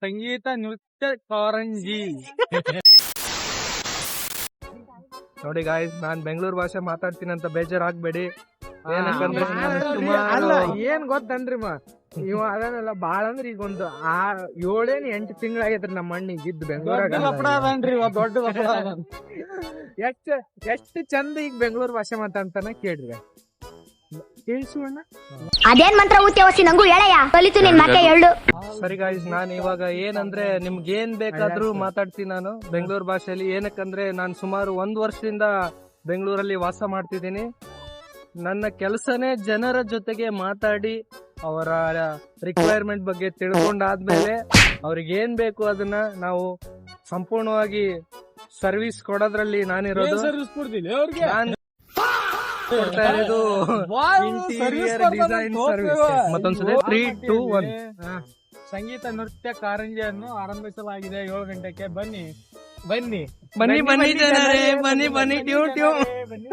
ಸಂಗೀತ ನೃತ್ಯ ಕಾರಂಜಿ. ನೋಡಿ ಗಾಯ್ಸ್, ನಾನ್ ಬೆಂಗಳೂರು ಭಾಷೆ ಮಾತಾಡ್ತೀನಿ ಅಂತ ಬೇಜಾರಾಗ್ಬೇಡಿ. ಏನಕ್ಕಂದ್ರೆ ಅಲ್ಲ ಏನ್ ಗೊತ್ತನ್ರಿ ಇವ ಅದನ್ನೆಲ್ಲ ಬಾಳ ಅಂದ್ರ ಈಗ ಒಂದು 7-8 ತಿಂಗಳಾಗೈತ್ರಿ ನಮ್ಮ ಅಣ್ಣಿಗೆ ಇದ್ದು ಬೆಂಗಳೂರಾಗ. ದೊಡ್ಡ ಎಷ್ಟು ಚಂದ ಈಗ ಬೆಂಗಳೂರು ಭಾಷೆ ಮಾತಾಡ್ತಾನ ಕೇಳ್ರಿ. ಕೇಳಿಸುವಣ್ಣ ಅದೇನ್ ಮಂತ್ರ ಊತಿ ನಂಗೂ ಹೇಳಯ್ಯ ಕಲಿತು ನಿನ್ ಮತ್ತೆ ಹೇಳು. ಸರಿ ಗಾಯ್ಸ್, ನಾನು ಇವಾಗ ಏನಂದ್ರೆ ನಿಮ್ಗೆ ಏನ್ ಬೇಕಾದ್ರೂ ಮಾತಾಡ್ತೀನಿ ನಾನು ಬೆಂಗಳೂರು ಭಾಷೆಯಲ್ಲಿ. ಏನಕ್ಕಂದ್ರೆ ನಾನು ಸುಮಾರು 1 ವರ್ಷದಿಂದ ಬೆಂಗಳೂರಲ್ಲಿ ವಾಸ ಮಾಡ್ತಿದ್ದೀನಿ. ನನ್ನ ಕೆಲಸನೇ ಜನರ ಜೊತೆಗೆ ಮಾತಾಡಿ ಅವರ ರಿಕ್ವೈರ್ಮೆಂಟ್ ಬಗ್ಗೆ ತಿಳ್ಕೊಂಡಾದ್ಮೇಲೆ ಅವ್ರಿಗೆ ಏನ್ ಬೇಕು ಅದನ್ನ ನಾವು ಸಂಪೂರ್ಣವಾಗಿ ಸರ್ವಿಸ್ ಕೊಡೋದ್ರಲ್ಲಿ ನಾನಿರೋದು. ನಾನ್ ಕೊಡ್ತಾ ಇರೋದು ಇಂಟೀರಿಯರ್ ಡಿಸೈನ್ ಸರ್ವಿಸ್. ಮತ್ತೊಂದ್ಸಲ 3, 2, 1 ಸಂಗೀತ ನೃತ್ಯ ಕಾರಂಜಿಯನ್ನು ಆರಂಭಿಸಲಾಗಿದೆ 7 ಗಂಟೆಗೆ. ಬನ್ನಿ ಬನ್ನಿ ಬನ್ನಿ ಬನ್ನಿ ಜನರೇ, ಬನ್ನಿ ಬನ್ನಿ ಟ್ಯೂ ಟ್ಯೂ. ಬನ್ನಿ